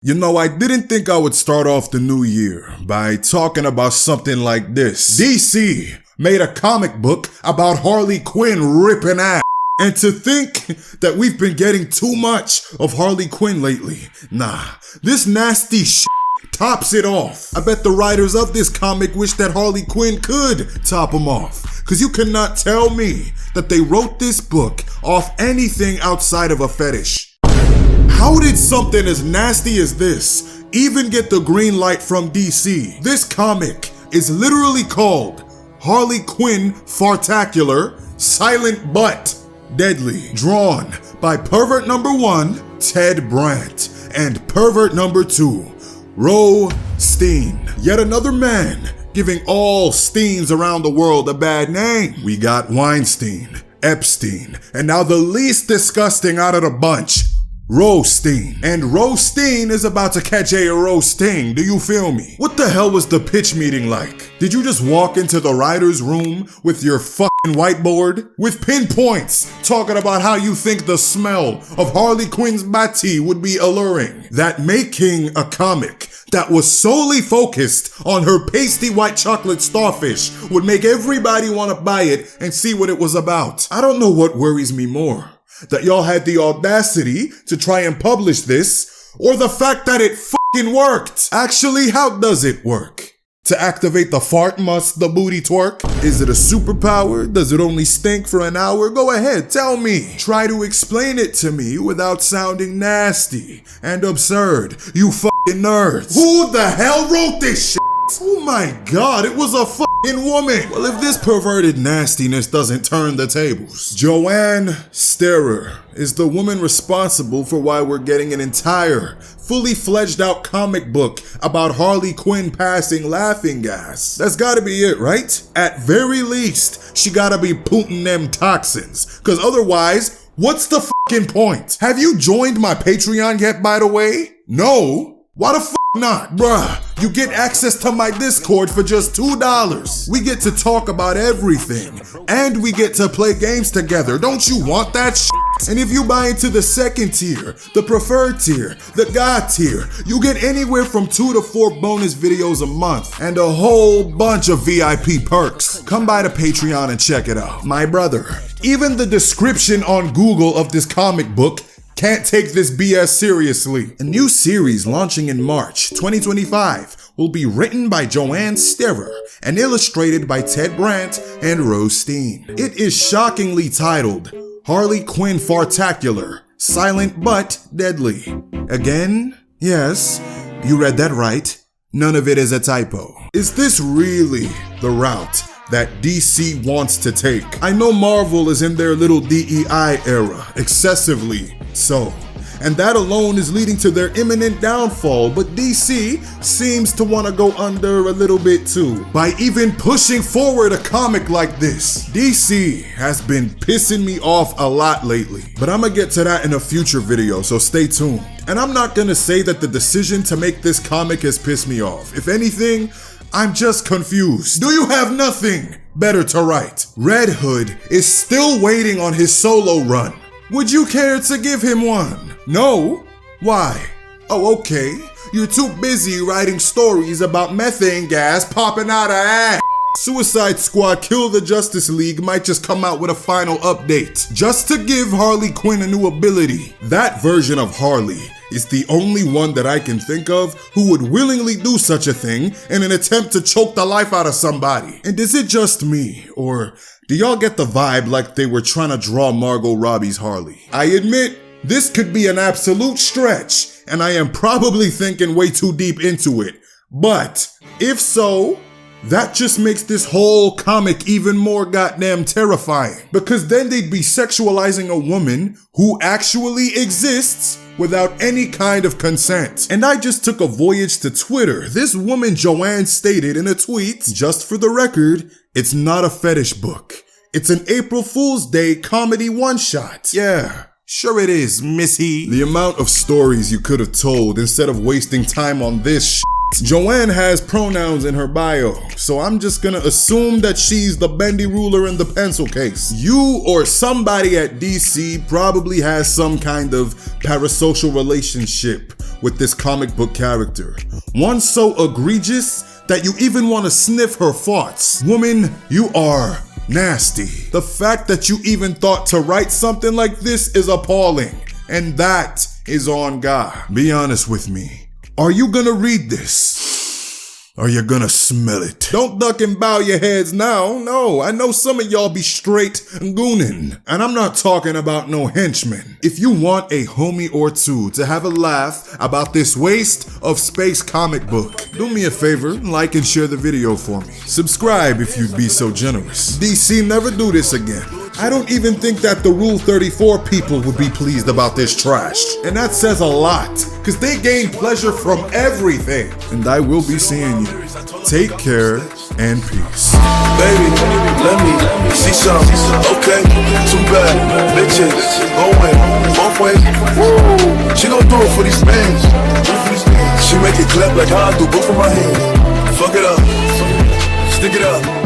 You know, I didn't think I would start off the new year by talking about something like this. DC made a comic book about Harley Quinn ripping ass. And to think that we've been getting too much of Harley Quinn lately. Nah, this nasty shit tops it off. I bet the writers of this comic wish that Harley Quinn could top them off. Cause you cannot tell me that they wrote this book off anything outside of a fetish. How did something as nasty as this even get the green light from DC? This comic is literally called Harley Quinn Fartacular, Silent But Deadly, drawn by pervert number 1, Ted Brant, and pervert number 2, Ro Steen. Yet another man giving all Steens around the world a bad name. We got Weinstein, Epstein, and now the least disgusting out of the bunch, Roasting. And Roasting is about to catch a roasting, do you feel me? What the hell was the pitch meeting like? Did you just walk into the writer's room with your fucking whiteboard? With pinpoints, talking about how you think the smell of Harley Quinn's bati would be alluring? That making a comic that was solely focused on her pasty white chocolate starfish would make everybody want to buy it and see what it was about. I don't know what worries me more. That y'all had the audacity to try and publish this, or the fact that it fucking worked. Actually, how does it work? To activate the fart must the booty twerk? Is it a superpower? Does it only stink for an hour? Go ahead, tell me. Try to explain it to me without sounding nasty and absurd, you fucking nerds. Who the hell wrote this shit? Oh my god, it was a fucking woman. Well, if this perverted nastiness doesn't turn the tables, Joanne Sterer is the woman responsible for why we're getting an entire, fully fledged out comic book about Harley Quinn passing laughing gas. That's gotta be it, right? At very least, she gotta be pooting them toxins, cause otherwise, what's the fucking point? Have you joined my Patreon yet, by the way? No? Why the fuck not? Bruh, you get access to my Discord for just $2. We get to talk about everything, and we get to play games together. Don't you want that shit? And if you buy into the second tier, the preferred tier, the God tier, you get anywhere from 2 to 4 bonus videos a month, and a whole bunch of VIP perks. Come by the Patreon and check it out. My brother, even the description on Google of this comic book can't take this BS seriously. A new series launching in March 2025 will be written by Joanne Sterer and illustrated by Ted Brant and Ro Steen. It is shockingly titled Harley Quinn Fartacular, Silent But Deadly. Again, yes, you read that right. None of it is a typo. Is this really the route that DC wants to take? I know Marvel is in their little DEI era, excessively so, and that alone is leading to their imminent downfall, but DC seems to want to go under a little bit too, by even pushing forward a comic like this. DC has been pissing me off a lot lately, but I'm gonna get to that in a future video, so stay tuned. And I'm not gonna say that the decision to make this comic has pissed me off. If anything, I'm just confused. Do you have nothing better to write? Red Hood is still waiting on his solo run. Would you care to give him one? No? Why? Oh, okay. You're too busy writing stories about methane gas popping out of ass. Suicide Squad Kill the Justice League might just come out with a final update, just to give Harley Quinn a new ability. That version of Harley is the only one that I can think of who would willingly do such a thing in an attempt to choke the life out of somebody. And is it just me, or do y'all get the vibe like they were trying to draw Margot Robbie's Harley? I admit, this could be an absolute stretch, and I am probably thinking way too deep into it. But if so, that just makes this whole comic even more goddamn terrifying. Because then they'd be sexualizing a woman who actually exists without any kind of consent. And I just took a voyage to Twitter. This woman Joanne stated in a tweet, just for the record, it's not a fetish book. It's an April Fool's Day comedy one-shot. Yeah, sure it is, Missy. The amount of stories you could have told instead of wasting time on this shit. Joanne has pronouns in her bio, so I'm just gonna assume that she's the bendy ruler in the pencil case. You or somebody at DC probably has some kind of parasocial relationship with this comic book character. One so egregious that you even want to sniff her farts. Woman, you are nasty. The fact that you even thought to write something like this is appalling. And that is on God. Be honest with me. Are you gonna read this? Or you gonna smell it? Don't duck and bow your heads now. No, I know some of y'all be straight goonin'. And I'm not talking about no henchmen. If you want a homie or two to have a laugh about this waste of space comic book, do me a favor, like and share the video for me. Subscribe if you'd be so generous. DC, never do this again. I don't even think that the Rule 34 people would be pleased about this trash. And that says a lot, cause they gain pleasure from everything. And I will be seeing you. Take care and peace. Baby, let me see some. Okay, too bad. Bitches going both ways. Woo. She gon' do it for these bands. She make it clap like how I do both of my hands. Fuck it up, stick it up.